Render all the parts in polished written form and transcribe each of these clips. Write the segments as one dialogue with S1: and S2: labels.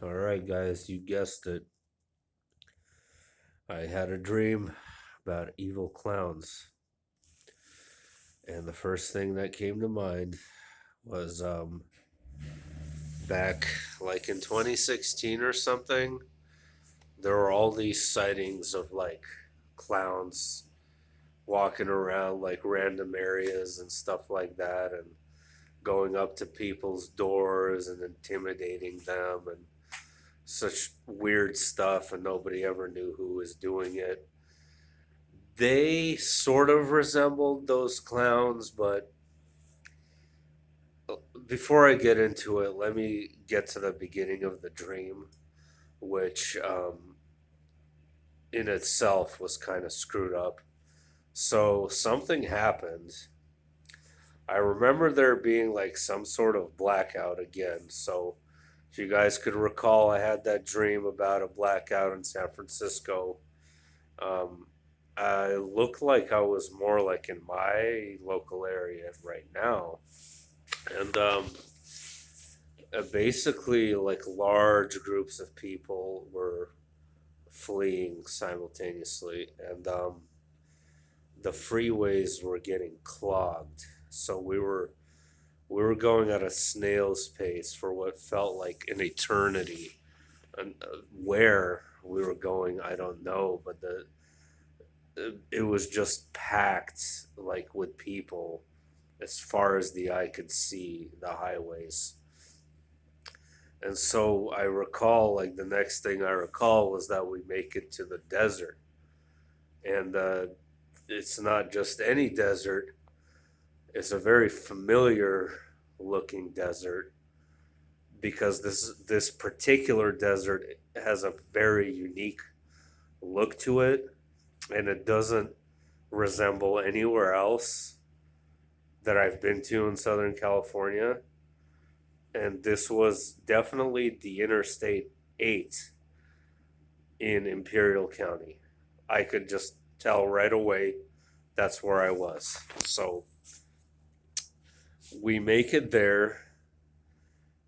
S1: All right, guys, you guessed it. I had a dream about evil clowns, and the first thing that came to mind was back like in 2016 or something. There were all these sightings of like clowns walking around like random areas and stuff like that, and going up to people's doors and intimidating them and such weird stuff, and nobody ever knew who was doing it. They sort of resembled those clowns, but before I get into it, let me get to the beginning of the dream, which in itself was kind of screwed up. So something happened. I remember there being like some sort of blackout again. So if you guys could recall, I had that dream about a blackout in San Francisco. Um, I looked like I was more like in my local area right now. And basically, like large groups of people were fleeing simultaneously, and the freeways were getting clogged. So we were going at a snail's pace for what felt like an eternity. And where we were going, I don't know, but the it was just packed like with people as far as the eye could see the highways. And so I recall, like, the next thing I recall was that we make it to the desert. And it's not just any desert, it's a very familiar looking desert because this particular desert has a very unique look to it, and it doesn't resemble anywhere else that I've been to in Southern California. And this was definitely the Interstate 8 in Imperial County. I could just tell right away that's where I was. So we make it there,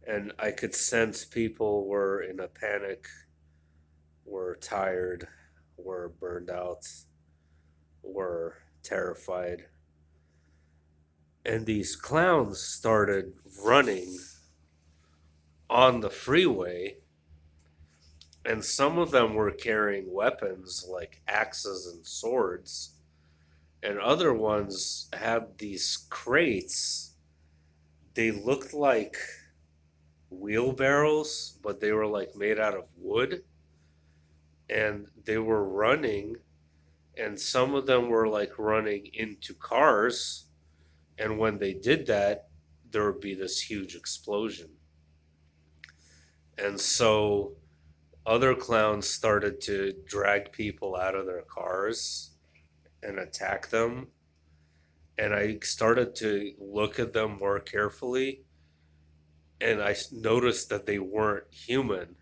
S1: and I could sense people were in a panic, were tired, were burned out, were terrified. And these clowns started running on the freeway, and some of them were carrying weapons like axes and swords, and other ones had these crates. They looked like wheelbarrows, but they were like made out of wood, and they were running, and some of them were like running into cars, and when they did that, there would be this huge explosion. And so other clowns started to drag people out of their cars and attack them. And I started to look at them more carefully, and I noticed that they weren't human.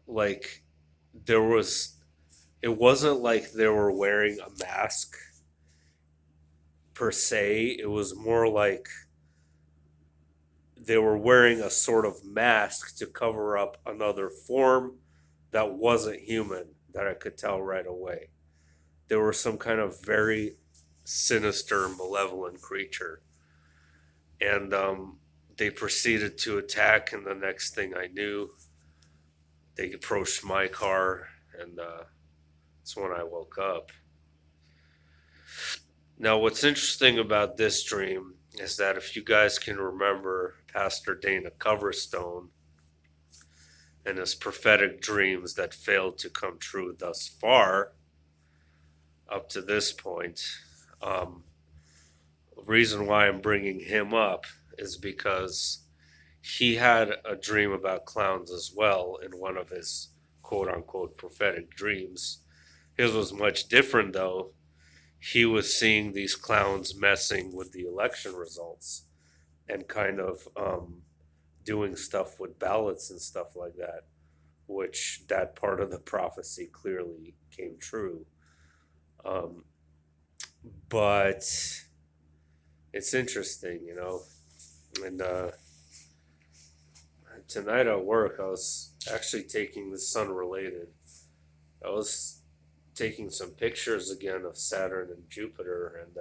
S1: Like, there was, it wasn't like they were wearing a mask per se. It was more like they were wearing a sort of mask to cover up another form that wasn't human that I could tell right away. They were some kind of very sinister, malevolent creature. And they proceeded to attack, and the next thing I knew, they approached my car, and that's when I woke up. Now, what's interesting about this dream is that if you guys can remember Pastor Dana Coverstone and his prophetic dreams that failed to come true thus far, up to this point, um, the reason why I'm bringing him up is because he had a dream about clowns as well in one of his quote unquote prophetic dreams. His was much different though. He was seeing these clowns messing with the election results and kind of doing stuff with ballots and stuff like that, which that part of the prophecy clearly came true. Um, but it's interesting, and tonight at work, I was actually taking this unrelated. I was taking some pictures again of Saturn and Jupiter, and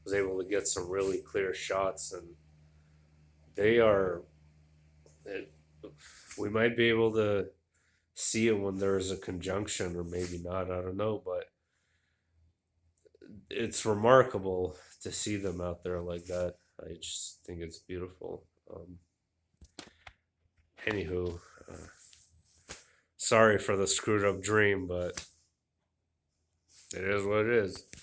S1: was able to get some really clear shots, and they are. It, we might be able to see it when there's a conjunction, or maybe not. I don't know, but it's remarkable to see them out there like that. I just think it's beautiful. Anywho, sorry for the screwed up dream, but it is what it is.